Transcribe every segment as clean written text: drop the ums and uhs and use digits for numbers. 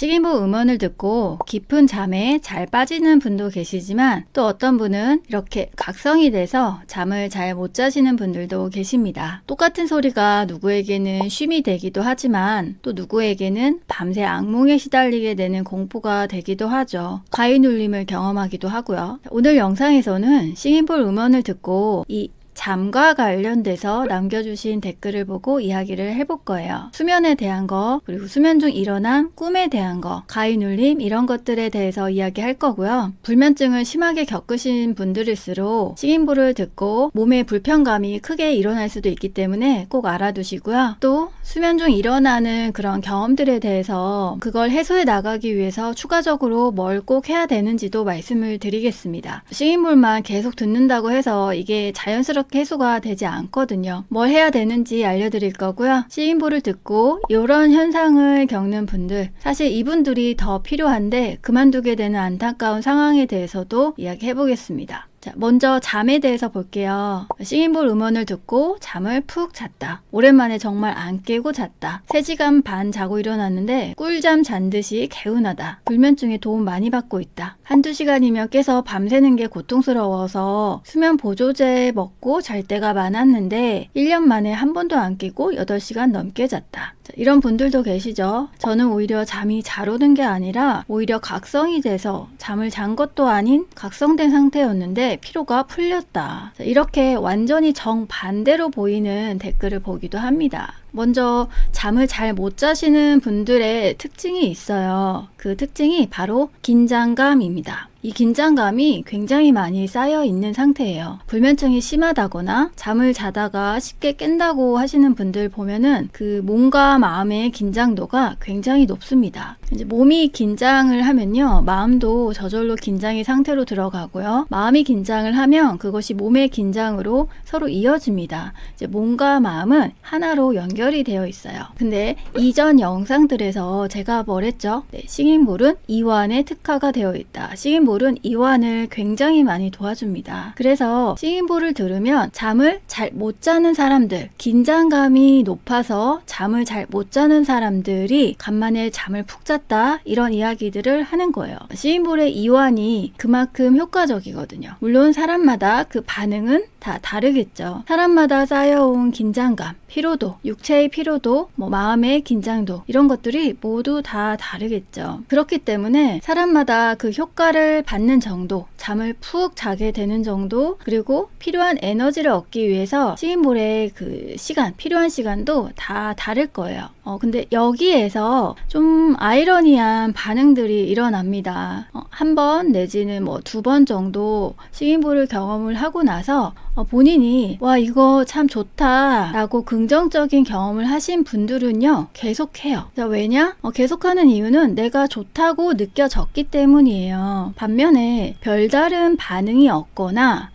식인보 음원을 듣고 깊은 잠에 잘 빠지는 분도 계시지만 또 어떤 분은 이렇게 각성이 돼서 잠을 잘 못 자시는 분들도 계십니다. 똑같은 소리가 누구에게는 쉼이 되기도 하지만 또 누구에게는 밤새 악몽에 시달리게 되는 공포가 되기도 하죠. 과잉 눌림을 경험하기도 하고요. 오늘 영상에서는 식인보 음원을 듣고 이 잠과 관련돼서 남겨주신 댓글을 보고 이야기를 해볼 거예요. 수면에 대한 거, 그리고 수면 중 일어난 꿈에 대한 거, 가위 눌림 이런 것들에 대해서 이야기할 거고요. 불면증을 심하게 겪으신 분들일수록 식인보를 듣고 몸에 불편감이 크게 일어날 수도 있기 때문에 꼭 알아두시고요. 또 수면 중 일어나는 그런 경험들에 대해서 그걸 해소해 나가기 위해서 추가적으로 뭘 꼭 해야 되는지도 말씀을 드리겠습니다. 식인보만 계속 듣는다고 해서 이게 자연스럽게 해소가 되지 않거든요. 뭘 해야 되는지 알려드릴 거고요. 식인보를 듣고 이런 현상을 겪는 분들, 사실 이분들이 더 필요한데 그만두게 되는 안타까운 상황에 대해서도 이야기해 보겠습니다. 자, 먼저 잠에 대해서 볼게요. 식인보 음원을 듣고 잠을 푹 잤다. 오랜만에 정말 안 깨고 잤다. 3시간 반 자고 일어났는데 꿀잠 잔 듯이 개운하다. 불면증에 도움 많이 받고 있다. 한두 시간이면 깨서 밤새는 게 고통스러워서 수면 보조제 먹고 잘 때가 많았는데 1년 만에 한 번도 안 깨고 8시간 넘게 잤다. 자, 이런 분들도 계시죠. 저는 오히려 잠이 잘 오는 게 아니라 오히려 각성이 돼서 잠을 잔 것도 아닌 각성된 상태였는데 피로가 풀렸다. 자, 이렇게 완전히 정반대로 보이는 댓글을 보기도 합니다. 먼저 잠을 잘 못 자시는 분들의 특징이 있어요. 그 특징이 바로 긴장감입니다. 이 긴장감이 굉장히 많이 쌓여 있는 상태예요. 불면증이 심하다거나 잠을 자다가 쉽게 깬다고 하시는 분들 보면은 그 몸과 마음의 긴장도가 굉장히 높습니다. 이제 몸이 긴장을 하면요, 마음도 저절로 긴장의 상태로 들어가고요. 마음이 긴장을 하면 그것이 몸의 긴장으로 서로 이어집니다. 이제 몸과 마음은 하나로 연결이 되어 있어요. 근데 이전 영상들에서 제가 뭘 했죠? 네, 식인볼은 이완에 특화가 되어 있다. 식인볼은 이완을 굉장히 많이 도와줍니다. 그래서 식인볼을 들으면 잠을 잘 못 자는 사람들, 긴장감이 높아서 잠을 잘 못 자는 사람들이 간만에 잠을 푹 잤다, 이런 이야기들을 하는 거예요. 식인볼의 이완이 그만큼 효과적이거든요. 물론 사람마다 그 반응은 다 다르겠죠. 사람마다 쌓여온 긴장감, 피로도, 육체의 피로도, 마음의 긴장도, 이런 것들이 모두 다 다르겠죠. 그렇기 때문에 사람마다 그 효과를 받는 정도, 잠을 푹 자게 되는 정도, 그리고 필요한 에너지를 얻기 위해서 식인볼의 그 시간, 필요한 시간도 다 다를 거예요. 근데 여기에서 좀 아이러니한 반응들이 일어납니다. 한 번 내지는 2번 정도 식인볼을 경험을 하고 나서 본인이 와, 이거 참 좋다 라고 긍정적인 경험을 하신 분들은요, 계속해요. 왜냐? 계속하는 이유는 내가 좋다고 느껴졌기 때문이에요. 반면에 별다른 반응이 없거나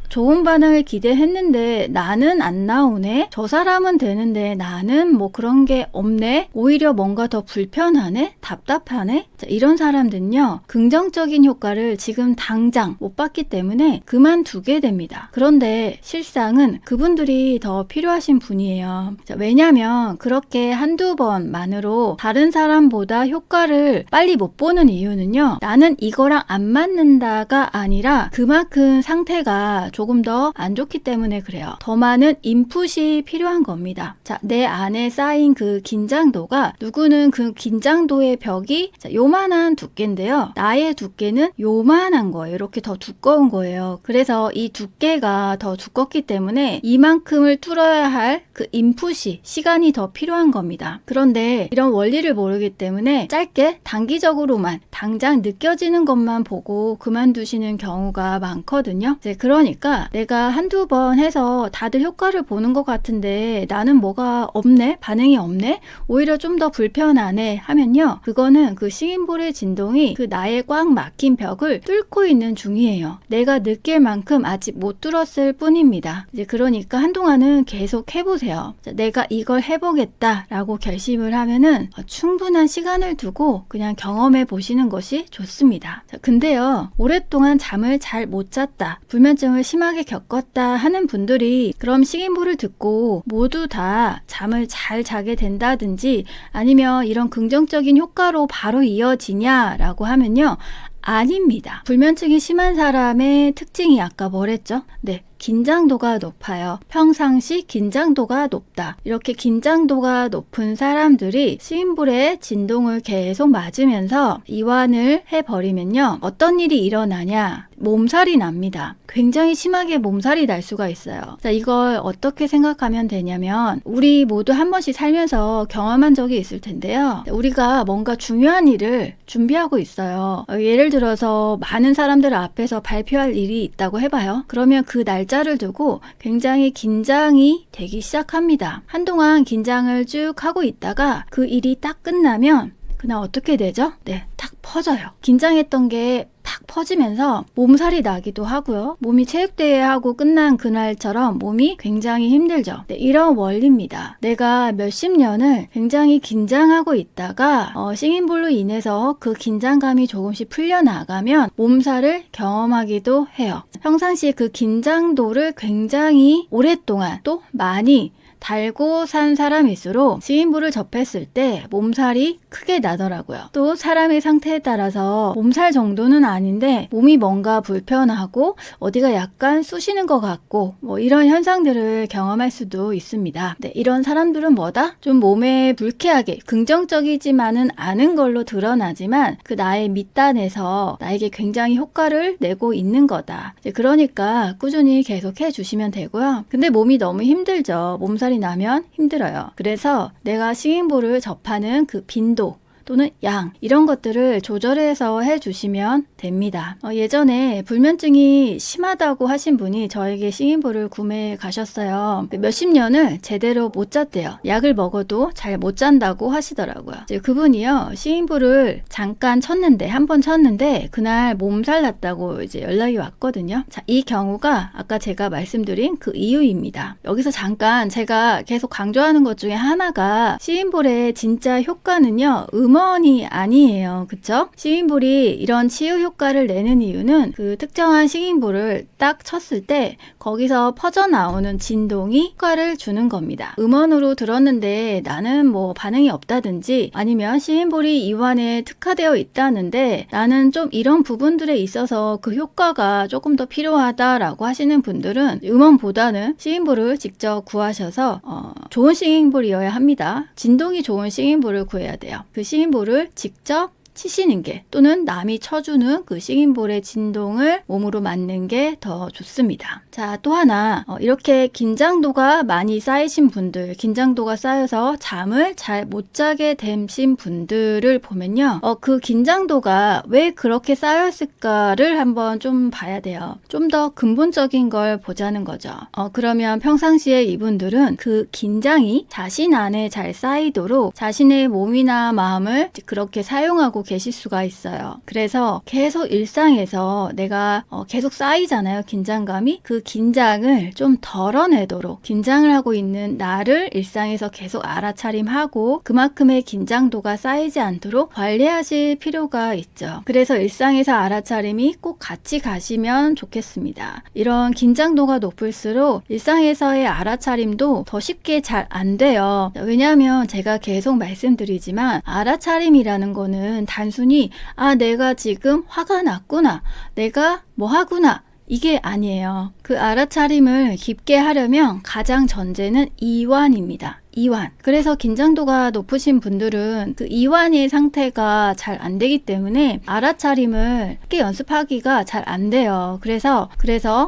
좋은 반응을 기대했는데 나는 안 나오네? 저 사람은 되는데 나는 그런 게 없네? 오히려 뭔가 더 불편하네? 답답하네? 자, 이런 사람들은요, 긍정적인 효과를 지금 당장 못 받기 때문에 그만두게 됩니다. 그런데 실상은 그분들이 더 필요하신 분이에요. 자, 왜냐면 그렇게 한두 번만으로 다른 사람보다 효과를 빨리 못 보는 이유는요, 나는 이거랑 안 맞는다가 아니라 그만큼 상태가 조금 더 안 좋기 때문에 그래요. 더 많은 인풋이 필요한 겁니다. 자, 내 안에 쌓인 그 긴장도가, 누구는 그 긴장도의 벽이 요만한 두께인데요, 나의 두께는 요만한 거예요. 이렇게 더 두꺼운 거예요. 그래서 이 두께가 더 두껍기 때문에 이만큼을 뚫어야 할 그 인풋이, 시간이 더 필요한 겁니다. 그런데 이런 원리를 모르기 때문에 짧게 단기적으로만 당장 느껴지는 것만 보고 그만두시는 경우가 많거든요. 이제 그러니까 내가 한두 번 해서 다들 효과를 보는 것 같은데 나는 뭐가 없네? 반응이 없네? 오히려 좀 더 불편하네 하면요, 그거는 그 식인볼의 진동이 그 나의 꽉 막힌 벽을 뚫고 있는 중이에요. 내가 느낄 만큼 아직 못 뚫었을 뿐입니다. 이제 그러니까 한동안은 계속 해보세요. 자, 내가 이걸 해보겠다 라고 결심을 하면은 충분한 시간을 두고 그냥 경험해 보시는 것이 좋습니다. 자, 근데요, 오랫동안 잠을 잘 못 잤다, 불면증 불면증을 심하게 겪었다 하는 분들이 그럼 식인부를 듣고 모두 다 잠을 잘 자게 된다든지 아니면 이런 긍정적인 효과로 바로 이어지냐라고 하면요. 아닙니다. 불면증이 심한 사람의 특징이 아까 뭐랬죠? 네. 긴장도가 높아요. 평상시 긴장도가 높다. 이렇게 긴장도가 높은 사람들이 식인불의 진동을 계속 맞으면서 이완을 해버리면요. 어떤 일이 일어나냐? 몸살이 납니다. 굉장히 심하게 몸살이 날 수가 있어요. 자, 이걸 어떻게 생각하면 되냐면 우리 모두 한 번씩 살면서 경험한 적이 있을 텐데요. 우리가 뭔가 중요한 일을 준비하고 있어요. 예를 들어서 많은 사람들 앞에서 발표할 일이 있다고 해봐요. 그러면 그 날짜를 두고 굉장히 긴장이 되기 시작합니다. 한동안 긴장을 쭉 하고 있다가 그 일이 딱 끝나면 그날 어떻게 되죠? 네, 탁 퍼져요. 긴장했던 게 탁 퍼지면서 몸살이 나기도 하고요. 몸이 체육대회하고 끝난 그날처럼 몸이 굉장히 힘들죠. 네, 이런 원리입니다. 내가 몇십 년을 굉장히 긴장하고 있다가 식인불로 인해서 그 긴장감이 조금씩 풀려나가면 몸살을 경험하기도 해요. 평상시에 그 긴장도를 굉장히 오랫동안 또 많이 달고 산 사람일수록 식인부를 접했을 때 몸살이 크게 나더라고요. 또 사람의 상태에 따라서 몸살 정도는 아닌데 몸이 뭔가 불편하고 어디가 약간 쑤시는 것 같고 뭐 이런 현상들을 경험할 수도 있습니다. 네, 이런 사람들은 뭐다? 좀 몸에 불쾌하게 긍정적이지만은 않은 걸로 드러나지만 그 나의 밑단에서 나에게 굉장히 효과를 내고 있는 거다. 그러니까 꾸준히 계속해 주시면 되고요. 근데 몸이 너무 힘들죠. 몸살이 나면 힘들어요. 그래서 내가 식인부를 접하는 그 빈도 또는 양 이런 것들을 조절해서 해주시면 됩니다. 예전에 불면증이 심하다고 하신 분이 저에게 식인부를 구매해 가셨어요. 몇십 년을 제대로 못 잤대요. 약을 먹어도 잘 못 잔다고 하시더라고요. 이제 그분이요 식인부를 잠깐 쳤는데 한 번 쳤는데 그날 몸살 났다고 이제 연락이 왔거든요. 자, 이 경우가 아까 제가 말씀드린 그 이유입니다. 여기서 잠깐 제가 계속 강조하는 것 중에 하나가 식인불의 진짜 효과는요 음원이 아니에요. 그쵸? 식인불이 이런 치유 효과를 내는 이유는 그 특정한 식인불을 딱 쳤을 때 거기서 퍼져나오는 진동이 효과를 주는 겁니다. 음원으로 들었는데 나는 뭐 반응이 없다든지 아니면 식인불이 이완에 특화되어 있다는데 나는 좀 이런 부분들에 있어서 그 효과가 조금 더 필요하다라고 하시는 분들은 음원보다는 식인불을 직접 구하셔서 좋은 식인불이어야 합니다. 진동이 좋은 식인불을 구해야 돼요. 그 식인불을 직접 치시는 게 또는 남이 쳐주는 그 식인볼의 진동을 몸으로 맞는 게 더 좋습니다. 자, 또 하나 이렇게 긴장도가 많이 쌓이신 분들, 긴장도가 쌓여서 잠을 잘 못 자게 되신 분들을 보면요. 그 긴장도가 왜 그렇게 쌓였을까를 한번 좀 봐야 돼요. 좀 더 근본적인 걸 보자는 거죠. 그러면 평상시에 이분들은 그 긴장이 자신 안에 잘 쌓이도록 자신의 몸이나 마음을 그렇게 사용하고 계실 수가 있어요. 그래서 계속 일상에서 내가 계속 쌓이잖아요. 긴장감이. 그 긴장을 좀 덜어내도록 긴장을 하고 있는 나를 일상에서 계속 알아차림하고 그만큼의 긴장도가 쌓이지 않도록 관리하실 필요가 있죠. 그래서 일상에서 알아차림이 꼭 같이 가시면 좋겠습니다. 이런 긴장도가 높을수록 일상에서의 알아차림도 더 쉽게 잘 안 돼요. 왜냐하면 제가 계속 말씀드리지만 알아차림이라는 거는 단순히 내가 지금 화가 났구나, 내가 뭐 하구나 이게 아니에요. 그 알아차림을 깊게 하려면 가장 전제는 이완입니다. 이완. 그래서 긴장도가 높으신 분들은 그 이완의 상태가 잘 안 되기 때문에 알아차림을 쉽게 연습하기가 잘 안 돼요. 그래서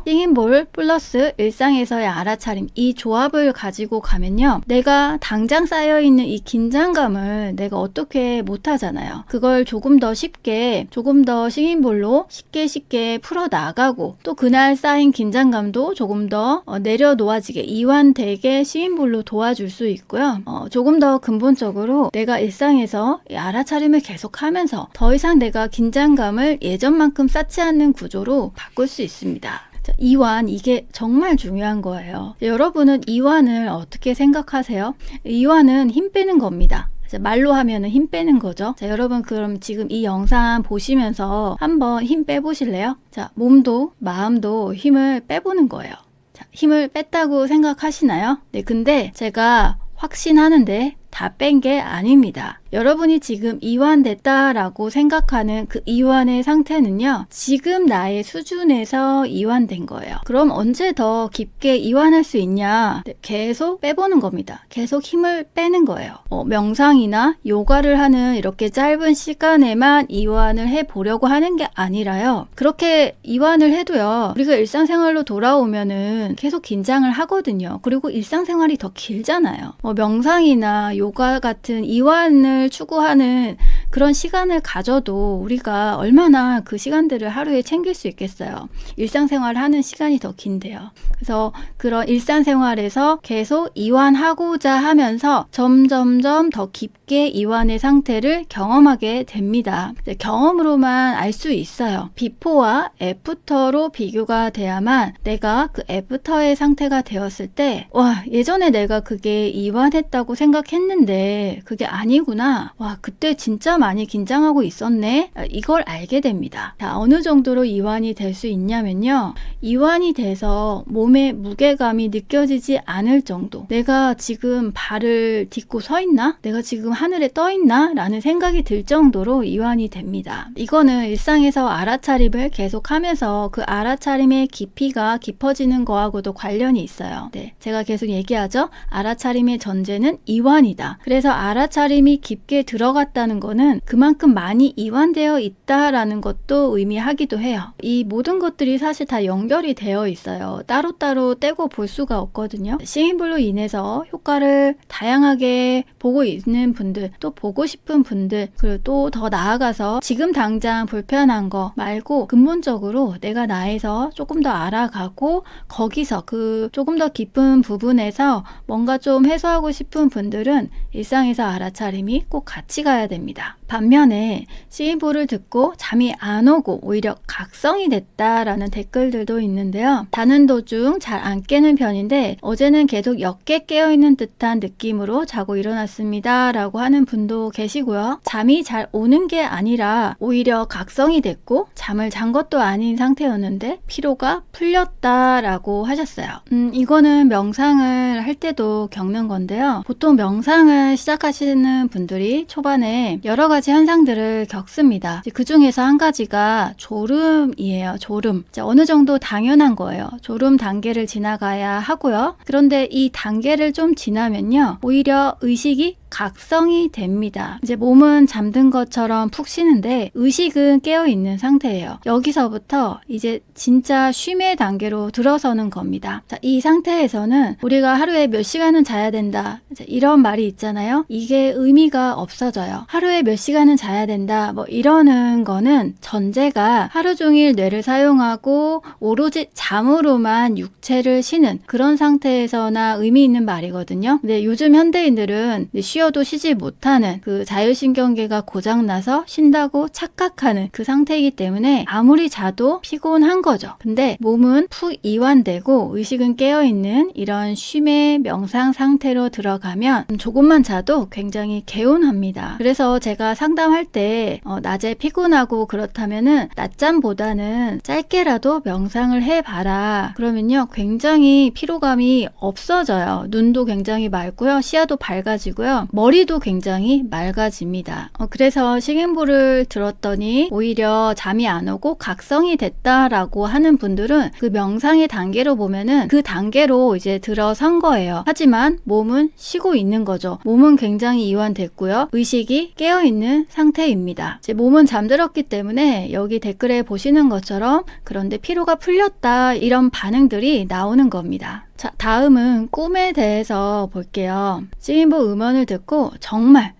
식인볼 플러스 일상에서의 알아차림 이 조합을 가지고 가면요. 내가 당장 쌓여있는 이 긴장감을 내가 어떻게 못하잖아요. 그걸 조금 더 쉽게 조금 더 식인볼로 쉽게 풀어나가고 또 그날 쌓인 긴장감도 조금 더 내려놓아지게 이완되게 식인볼로 도와줄 수 있고요. 조금 더 근본적으로 내가 일상에서 알아차림을 계속하면서 더 이상 내가 긴장감을 예전만큼 쌓지 않는 구조로 바꿀 수 있습니다. 자, 이완 이게 정말 중요한 거예요. 여러분은 이완을 어떻게 생각하세요? 이완은 힘 빼는 겁니다. 말로 하면은 힘 빼는 거죠. 자, 여러분 그럼 지금 이 영상 보시면서 한번 힘 빼보실래요? 자, 몸도 마음도 힘을 빼보는 거예요. 자, 힘을 뺐다고 생각하시나요? 네, 근데 제가 확신하는데 다 뺀 게 아닙니다. 여러분이 지금 이완됐다라고 생각하는 그 이완의 상태는요, 지금 나의 수준에서 이완된 거예요. 그럼 언제 더 깊게 이완할 수 있냐? 네, 계속 빼보는 겁니다. 계속 힘을 빼는 거예요. 명상이나 요가를 하는 이렇게 짧은 시간에만 이완을 해보려고 하는 게 아니라요. 그렇게 이완을 해도요, 우리가 일상생활로 돌아오면은 계속 긴장을 하거든요. 그리고 일상생활이 더 길잖아요. 명상이나 요가 같은 이완을 추구하는 그런 시간을 가져도 우리가 얼마나 그 시간들을 하루에 챙길 수 있겠어요. 일상생활을 하는 시간이 더 긴데요. 그래서 그런 일상생활에서 계속 이완하고자 하면서 점점점 더 깊게 이완의 상태를 경험하게 됩니다. 경험으로만 알 수 있어요. 비포와 애프터로 비교가 돼야만 내가 그 애프터의 상태가 되었을 때, 와, 예전에 내가 그게 이완했다고 생각했는데 그게 아니구나. 와, 그때 진짜 많이 긴장하고 있었네. 이걸 알게 됩니다. 자, 어느 정도로 이완이 될 수 있냐면요. 이완이 돼서 몸에 무게감이 느껴지지 않을 정도. 내가 지금 발을 딛고 서 있나? 내가 지금 하늘에 떠 있나? 라는 생각이 들 정도로 이완이 됩니다. 이거는 일상에서 알아차림을 계속하면서 그 알아차림의 깊이가 깊어지는 거하고도 관련이 있어요. 네, 제가 계속 얘기하죠. 알아차림의 전제는 이완이다. 그래서 알아차림이 깊게 들어갔다는 거는 그만큼 많이 이완되어 있다라는 것도 의미하기도 해요. 이 모든 것들이 사실 다 연결이 되어 있어요. 따로따로 떼고 볼 수가 없거든요. 싱잉볼로 인해서 효과를 다양하게 보고 있는 분들, 또 보고 싶은 분들, 그리고 또 더 나아가서 지금 당장 불편한 거 말고 근본적으로 내가 나에서 조금 더 알아가고 거기서 그 조금 더 깊은 부분에서 뭔가 좀 해소하고 싶은 분들은 일상에서 알아차림이 꼭 같이 가야 됩니다. 반면에 싱잉볼을 듣고 잠이 안 오고 오히려 각성이 됐다라는 댓글들도 있는데요. 자는 도중 잘 안 깨는 편인데 어제는 계속 옅게 깨어있는 듯한 느낌으로 자고 일어났습니다 라고 하는 분도 계시고요. 잠이 잘 오는 게 아니라 오히려 각성이 됐고 잠을 잔 것도 아닌 상태였는데 피로가 풀렸다라고 하셨어요. 이거는 명상을 할 때도 겪는 건데요. 보통 명상을 시작하시는 분들이 초반에 여러 가지 현상들을 겪습니다. 그 중에서 한 가지가 졸음이에요. 졸음. 어느 정도 당연한 거예요. 졸음 단계를 지나가야 하고요. 그런데 이 단계를 좀 지나면요. 오히려 의식이 각성이 됩니다. 이제 몸은 잠든 것처럼 푹 쉬는데 의식은 깨어있는 상태예요. 여기서부터 이제 진짜 쉼의 단계로 들어서는 겁니다. 자, 이 상태에서는 우리가 하루에 몇 시간은 자야 된다. 이런 말이 있잖아요. 이게 의미가 없어져요. 하루에 몇 시간은 자야 된다. 뭐 이러는 거는 전제가 하루 종일 뇌를 사용하고 오로지 잠으로만 육체를 쉬는 그런 상태에서나 의미 있는 말이거든요. 근데 요즘 현대인들은 쉬어도 쉬지 못하는 그 자율신경계가 고장나서 쉰다고 착각하는 그 상태이기 때문에 아무리 자도 피곤한 거죠. 근데 몸은 푹 이완되고 의식은 깨어있는 이런 쉼의 명상 상태로 들어가면 조금만 자도 굉장히 개운합니다. 그래서 제가 상담할 때 낮에 피곤하고 그렇다면은 낮잠보다는 짧게라도 명상을 해봐라. 그러면요 굉장히 피로감이 없어져요. 눈도 굉장히 맑고요. 시야도 밝아지고요. 머리도 굉장히 맑아집니다. 그래서 싱잉볼을 들었더니 오히려 잠이 안 오고 각성이 됐다라고 하는 분들은 그 명상의 단계로 보면은 그 단계로 이제 들어선 거예요. 하지만 몸은 쉬고 있는 거죠. 몸은 굉장히 이완됐고요. 의식이 깨어있는 상태입니다. 이제 몸은 잠들었기 때문에 여기 댓글에 보시는 것처럼 그런데 피로가 풀렸다 이런 반응들이 나오는 겁니다. 자, 다음은 꿈에 대해서 볼게요. 싱잉볼 음원을 듣고 정말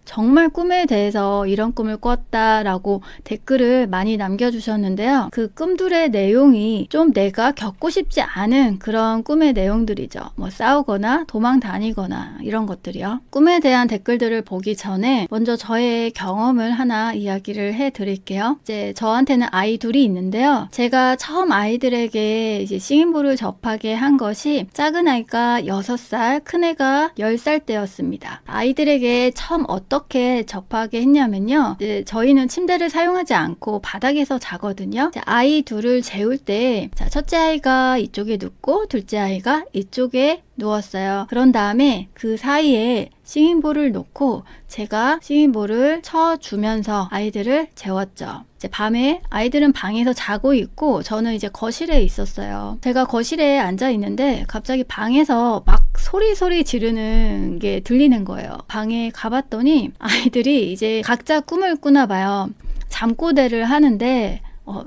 꿈에 대해서 이런 꿈을 꿨다라고 댓글을 많이 남겨주셨는데요. 그 꿈들의 내용이 좀 내가 겪고 싶지 않은 그런 꿈의 내용들이죠. 뭐 싸우거나 도망 다니거나 이런 것들이요. 꿈에 대한 댓글들을 보기 전에 먼저 저의 경험을 하나 이야기를 해드릴게요. 이제 저한테는 아이 둘이 있는데요. 제가 처음 아이들에게 이제 싱잉볼을 접하게 한 것이 작은 아이가 6살, 큰 애가 10살 때였습니다. 아이들에게 처음 어떻게 접하게 했냐면요. 이제 저희는 침대를 사용하지 않고 바닥에서 자거든요. 아이 둘을 재울 때 첫째 아이가 이쪽에 눕고 둘째 아이가 이쪽에 누웠어요. 그런 다음에 그 사이에 싱잉볼을 놓고 제가 싱잉볼을 쳐주면서 아이들을 재웠죠. 이제 밤에 아이들은 방에서 자고 있고 저는 이제 거실에 있었어요. 제가 거실에 앉아 있는데 갑자기 방에서 막 소리 지르는 게 들리는 거예요. 방에 가봤더니 아이들이 이제 각자 꿈을 꾸나 봐요. 잠꼬대를 하는데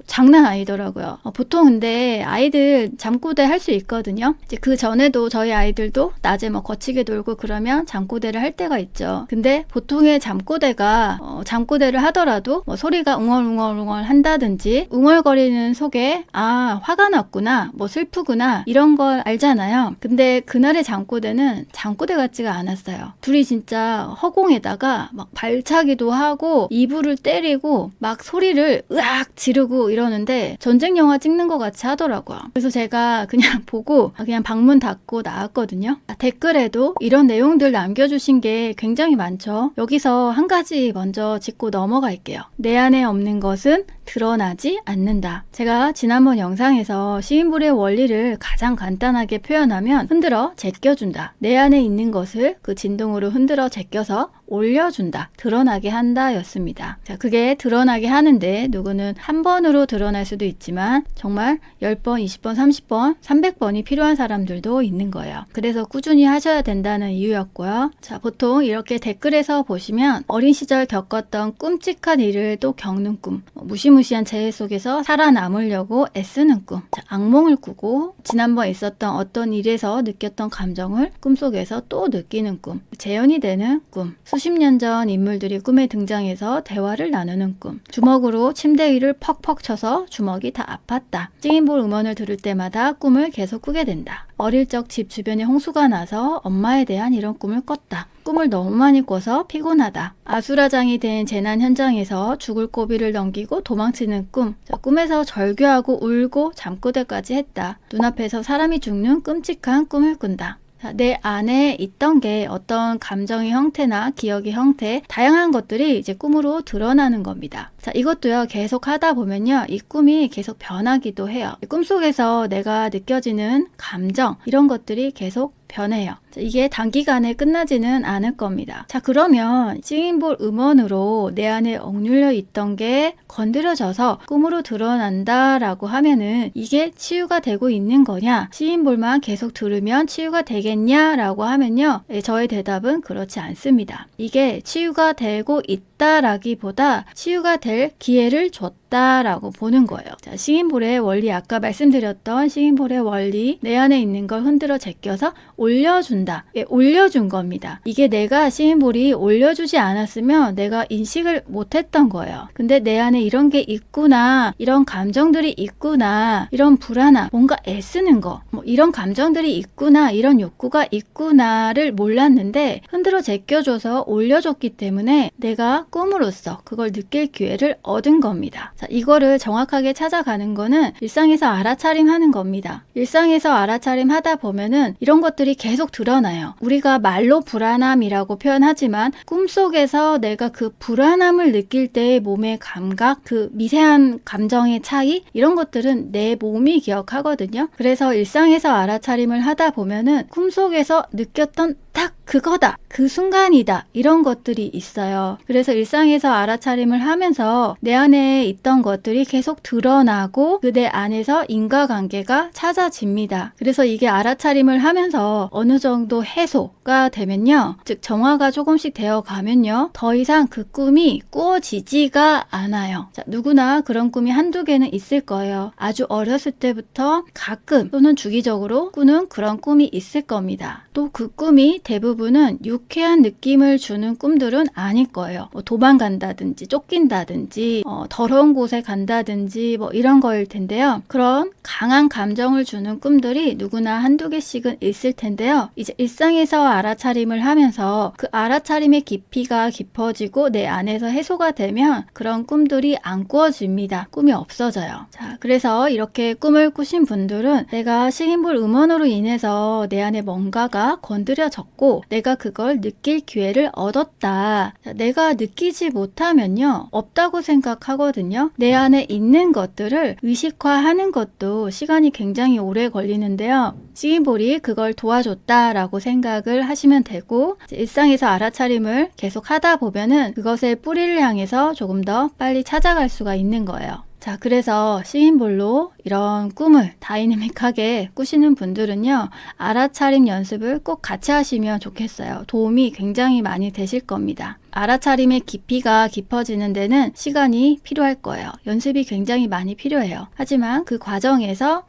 장난 아니더라고요. 보통 근데 아이들 잠꼬대 할 수 있거든요. 이제 그 전에도 저희 아이들도 낮에 뭐 거치게 놀고 그러면 잠꼬대를 할 때가 있죠. 근데 보통의 잠꼬대가 잠꼬대를 하더라도 뭐 소리가 웅얼웅얼 한다든지 웅얼거리는 속에 화가 났구나, 뭐 슬프구나 이런 걸 알잖아요. 근데 그날의 잠꼬대는 잠꼬대 같지가 않았어요. 둘이 진짜 허공에다가 막 발차기도 하고 이불을 때리고 막 소리를 으악 지르고 이러는데 전쟁 영화 찍는 것 같이 하더라고요. 그래서 제가 그냥 보고 그냥 방문 닫고 나왔거든요. 댓글에도 이런 내용들 남겨주신 게 굉장히 많죠. 여기서 한 가지 먼저 짚고 넘어갈게요. 내 안에 없는 것은 드러나지 않는다. 제가 지난번 영상에서 시인불의 원리를 가장 간단하게 표현하면 흔들어 제껴준다. 내 안에 있는 것을 그 진동으로 흔들어 제껴서 올려준다. 드러나게 한다 였습니다. 자, 그게 드러나게 하는데 누구는 한 번으로 드러날 수도 있지만 정말 10번, 20번, 30번, 300번이 필요한 사람들도 있는 거예요. 그래서 꾸준히 하셔야 된다는 이유였고요. 자, 보통 이렇게 댓글에서 보시면 어린 시절 겪었던 끔찍한 일을 또 겪는 꿈, 무시무시한 재해 속에서 살아남으려고 애쓰는 꿈, 자, 악몽을 꾸고 지난번 있었던 어떤 일에서 느꼈던 감정을 꿈속에서 또 느끼는 꿈, 재현이 되는 꿈, 수십 년 전 인물들이 꿈에 등장해서 대화를 나누는 꿈, 주먹으로 침대 위를 퍽퍽 쳐서 주먹이 다 아팠다. 싱잉볼 음원을 들을 때마다 꿈을 계속 꾸게 된다. 어릴 적 집 주변에 홍수가 나서 엄마에 대한 이런 꿈을 꿨다. 꿈을 너무 많이 꿔서 피곤하다. 아수라장이 된 재난 현장에서 죽을 고비를 넘기고 도망치는 꿈. 꿈에서 절규하고 울고 잠꼬대까지 했다. 눈앞에서 사람이 죽는 끔찍한 꿈을 꾼다. 내 안에 있던 게 어떤 감정의 형태나 기억의 형태, 다양한 것들이 이제 꿈으로 드러나는 겁니다. 자, 이것도요, 계속 하다 보면요, 이 꿈이 계속 변하기도 해요. 꿈속에서 내가 느껴지는 감정, 이런 것들이 계속 변해요. 자, 이게 단기간에 끝나지는 않을 겁니다. 자, 그러면 싱잉볼 음원으로 내 안에 억눌려 있던 게 건드려져서 꿈으로 드러난다라고 하면은 이게 치유가 되고 있는 거냐? 싱잉볼만 계속 들으면 치유가 되겠냐라고 하면요, 저의 대답은 그렇지 않습니다. 이게 치유가 되고 있다라기보다 치유가 될 기회를 줬다라고 보는 거예요. 자, 싱잉볼의 원리, 아까 말씀드렸던 싱잉볼의 원리, 내 안에 있는 걸 흔들어 제껴서 올려준다. 올려준 겁니다. 이게 내가 싱잉볼이 올려주지 않았으면 내가 인식을 못했던 거예요. 근데 내 안에 이런 게 있구나, 이런 감정들이 있구나, 이런 불안함, 뭔가 애쓰는 거, 뭐 이런 감정들이 있구나, 이런 욕구가 있구나를 몰랐는데 흔들어 제껴줘서 올려줬기 때문에 내가 꿈으로써 그걸 느낄 기회를 얻은 겁니다. 자, 이거를 정확하게 찾아가는 거는 일상에서 알아차림하는 겁니다. 일상에서 알아차림 하다 보면은 이런 것들이 계속 드러나요. 우리가 말로 불안함이라고 표현하지만 꿈속에서 내가 그 불안함을 느낄 때의 몸의 감각, 그 미세한 감정의 차이, 이런 것들은 내 몸이 기억하거든요. 그래서 일상에서 알아차림을 하다 보면은 꿈속에서 느꼈던 딱 그거다, 그 순간이다, 이런 것들이 있어요. 그래서 일상에서 알아차림을 하면서 내 안에 있던 것들이 계속 드러나고 그 내 안에서 인과관계가 찾아집니다. 그래서 이게 알아차림을 하면서 어느 정도 해소가 되면요, 즉 정화가 조금씩 되어 가면요, 더 이상 그 꿈이 꾸어지지가 않아요. 자, 누구나 그런 꿈이 한두 개는 있을 거예요. 아주 어렸을 때부터 가끔 또는 주기적으로 꾸는 그런 꿈이 있을 겁니다. 또 그 꿈이 대부분은 유쾌한 느낌을 주는 꿈들은 아닐 거예요. 뭐 도망간다든지 쫓긴다든지 더러운 곳에 간다든지 뭐 이런 거일 텐데요. 그런 강한 감정을 주는 꿈들이 누구나 한두 개씩은 있을 텐데요. 이제 일상에서 알아차림을 하면서 그 알아차림의 깊이가 깊어지고 내 안에서 해소가 되면 그런 꿈들이 안 꾸어집니다. 꿈이 없어져요. 자, 그래서 이렇게 꿈을 꾸신 분들은 내가 식인볼 음원으로 인해서 내 안에 뭔가가 건드려졌고 내가 그걸 느낄 기회를 얻었다. 자, 내가 느끼지 못하면요, 없다고 생각하거든요. 내 안에 있는 것들을 의식화하는 것도 시간이 굉장히 오래 걸리는데요. 식인볼이 그걸 도와줬다라고 생각을 하시면 되고, 일상에서 알아차림을 계속 하다 보면은 그것의 뿌리를 향해서 조금 더 빨리 찾아갈 수가 있는 거예요. 자, 그래서 식인볼로 이런 꿈을 다이내믹하게 꾸시는 분들은요, 알아차림 연습을 꼭 같이 하시면 좋겠어요. 도움이 굉장히 많이 되실 겁니다. 알아차림의 깊이가 깊어지는 데는 시간이 필요할 거예요. 연습이 굉장히 많이 필요해요. 하지만 그 과정에서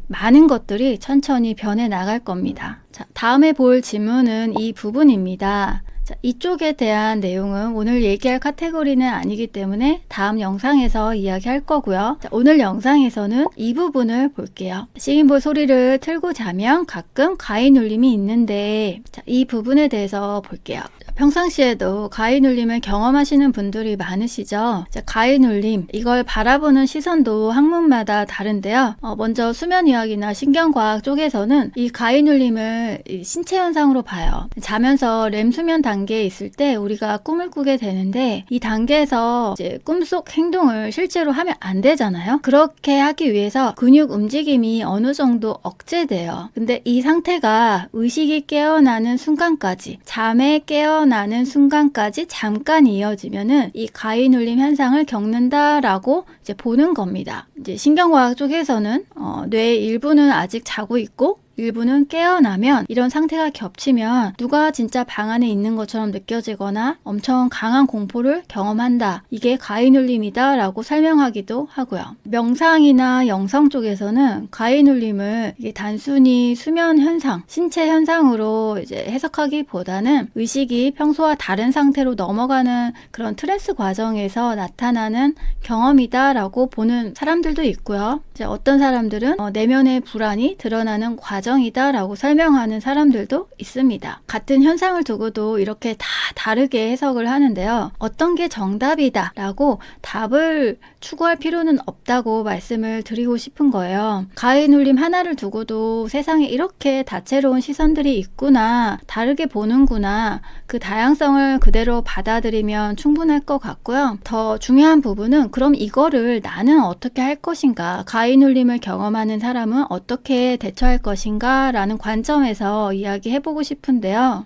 많은 것들이 천천히 변해 나갈 겁니다. 자, 다음에 볼 질문은 이 부분입니다. 자, 이쪽에 대한 내용은 오늘 얘기할 카테고리는 아니기 때문에 다음 영상에서 이야기할 거고요. 자, 오늘 영상에서는 이 부분을 볼게요. 식인볼 소리를 틀고 자면 가끔 가위 눌림이 있는데, 자, 이 부분에 대해서 볼게요. 평상시에도 가위 눌림을 경험하시는 분들이 많으시죠. 자, 가위 눌림, 이걸 바라보는 시선도 학문마다 다른데요. 먼저 수면의학이나 신경과학 쪽에서는 이 가위 눌림을 신체 현상으로 봐요. 자면서 렘 수면 단계에 있을 때 우리가 꿈을 꾸게 되는데, 이 단계에서 이제 꿈속 행동을 실제로 하면 안 되잖아요. 그렇게 하기 위해서 근육 움직임이 어느 정도 억제돼요. 근데 이 상태가 의식이 깨어나는 순간까지, 잠에 깨어나는 순간까지 잠깐 이어지면은 이 가위 눌림 현상을 겪는다라고 이제 보는 겁니다. 이제 신경과학 쪽에서는 뇌의 일부는 아직 자고 있고 일부는 깨어나면 이런 상태가 겹치면 누가 진짜 방 안에 있는 것처럼 느껴지거나 엄청 강한 공포를 경험한다. 이게 가위 눌림이다 라고 설명하기도 하고요. 명상이나 영성 쪽에서는 가위 눌림을 이게 단순히 수면 현상, 신체 현상으로 이제 해석하기보다는 의식이 평소와 다른 상태로 넘어가는 그런 트랜스 과정에서 나타나는 경험이다 라고 보는 사람들도 있고요. 이제 어떤 사람들은 내면의 불안이 드러나는 과정이다 라고 설명하는 사람들도 있습니다. 같은 현상을 두고도 이렇게 다 다르게 해석을 하는데요. 어떤 게 정답이다 라고 답을 추구할 필요는 없다고 말씀을 드리고 싶은 거예요. 가위 눌림 하나를 두고도 세상에 이렇게 다채로운 시선들이 있구나, 다르게 보는구나, 그 다양성을 그대로 받아들이면 충분할 것 같고요. 더 중요한 부분은 그럼 이거를 나는 어떻게 할 것인가, 가위 눌림을 경험하는 사람은 어떻게 대처할 것인가 라는 관점에서 이야기해보고 싶은데요.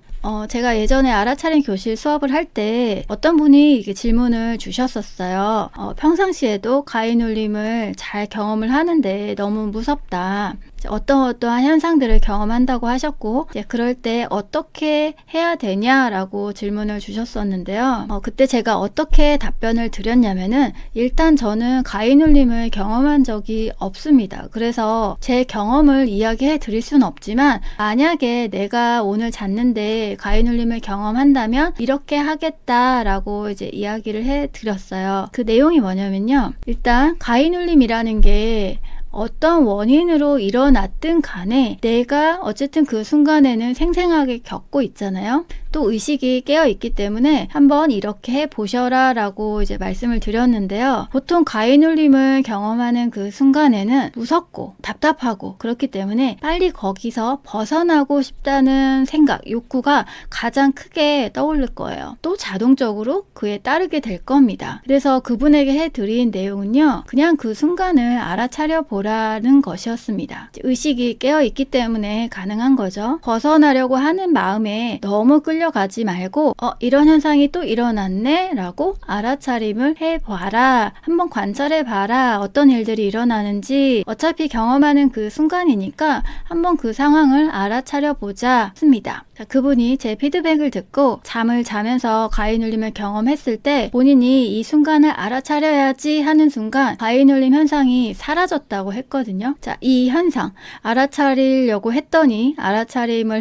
제가 예전에 알아차림 교실 수업을 할 때 어떤 분이 이게 질문을 주셨었어요. 평상시에도 가위 눌림을 잘 경험을 하는데 너무 무섭다. 어떠한 현상들을 경험한다고 하셨고, 이제 그럴 때 어떻게 해야 되냐라고 질문을 주셨었는데요. 그때 제가 어떻게 답변을 드렸냐면은, 일단 저는 가위 눌림을 경험한 적이 없습니다. 그래서 제 경험을 이야기해 드릴 수는 없지만, 만약에 내가 오늘 잤는데 가위 눌림을 경험한다면 이렇게 하겠다라고 이제 이야기를 해 드렸어요. 그 내용이 뭐냐면요. 일단 가위 눌림이라는 게 어떤 원인으로 일어났든 간에 내가 어쨌든 그 순간에는 생생하게 겪고 있잖아요. 또 의식이 깨어 있기 때문에 한번 이렇게 해보셔라 라고 이제 말씀을 드렸는데요. 보통 가위 눌림을 경험하는 그 순간에는 무섭고 답답하고 그렇기 때문에 빨리 거기서 벗어나고 싶다는 생각, 욕구가 가장 크게 떠오를 거예요. 또 자동적으로 그에 따르게 될 겁니다. 그래서 그분에게 해드린 내용은요, 그냥 그 순간을 알아차려 보라는 것이었습니다. 의식이 깨어 있기 때문에 가능한 거죠. 벗어나려고 하는 마음에 너무 끌려가지 말고 이런 현상이 또 일어났네 라고 알아차림을 해봐라. 한번 관찰해봐라. 어떤 일들이 일어나는지. 어차피 경험하는 그 순간이니까 한번 그 상황을 알아차려 보자 했습니다. 자, 그분이 제 피드백을 듣고 잠을 자면서 가위 눌림을 경험했을 때 본인이 이 순간을 알아차려야지 하는 순간 가위 눌림 현상이 사라졌다고 했거든요. 자, 이 현상 알아차림을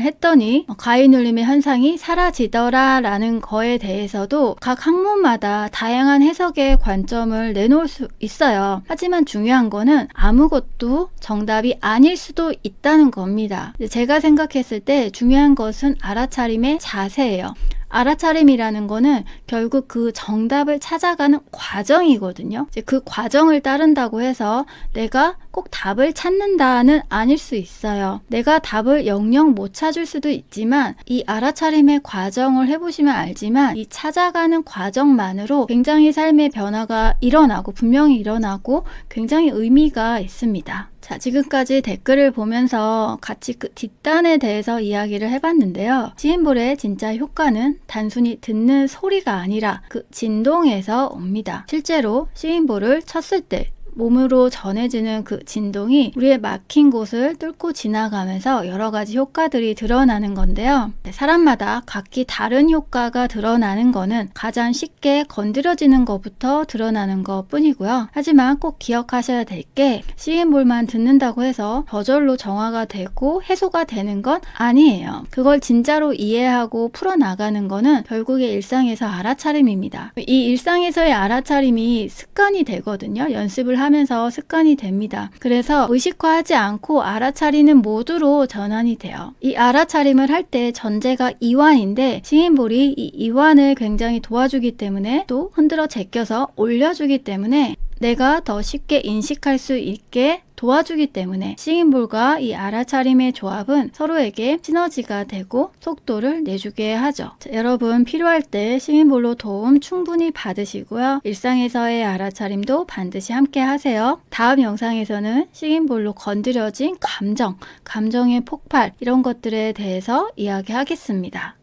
했더니 가위 눌림의 현상이 사라지더라 라는 거에 대해서도 각 학문마다 다양한 해석의 관점을 내놓을 수 있어요. 하지만 중요한 거는 아무것도 정답이 아닐 수도 있다는 겁니다. 제가 생각했을 때 중요한 것은 알아차림의 자세예요. 알아차림이라는 거는 결국 그 정답을 찾아가는 과정이거든요. 이제 그 과정을 따른다고 해서 내가 꼭 답을 찾는다는 아닐 수 있어요. 내가 답을 영영 못 찾을 수도 있지만 이 알아차림의 과정을 해보시면 알지만 이 찾아가는 과정만으로 굉장히 삶의 변화가 분명히 일어나고 굉장히 의미가 있습니다. 자, 지금까지 댓글을 보면서 같이 그 뒷단에 대해서 이야기를 해봤는데요. 시인볼의 진짜 효과는 단순히 듣는 소리가 아니라 그 진동에서 옵니다. 실제로 시인볼을 쳤을 때 몸으로 전해지는 그 진동이 우리의 막힌 곳을 뚫고 지나가면서 여러 가지 효과들이 드러나는 건데요. 사람마다 각기 다른 효과가 드러나는 거는 가장 쉽게 건드려지는 것부터 드러나는 것 뿐이고요. 하지만 꼭 기억하셔야 될 게 시인볼만 듣는다고 해서 저절로 정화가 되고 해소가 되는 건 아니에요. 그걸 진짜로 이해하고 풀어나가는 거는 결국에 일상에서 알아차림입니다. 이 일상에서의 알아차림이 습관이 되거든요. 연습을 하면서 습관이 됩니다. 그래서 의식화하지 않고 알아차리는 모드로 전환이 돼요. 이 알아차림을 할 때 전제가 이완인데 시인볼이 이 이완을 굉장히 도와주기 때문에 또 흔들어 제껴서 올려주기 때문에 내가 더 쉽게 인식할 수 있게 도와주기 때문에 시인볼과 이 알아차림의 조합은 서로에게 시너지가 되고 속도를 내주게 하죠. 자, 여러분 필요할 때 시인볼로 도움 충분히 받으시고요. 일상에서의 알아차림도 반드시 함께 하세요. 다음 영상에서는 시인볼로 건드려진 감정의 폭발 이런 것들에 대해서 이야기하겠습니다.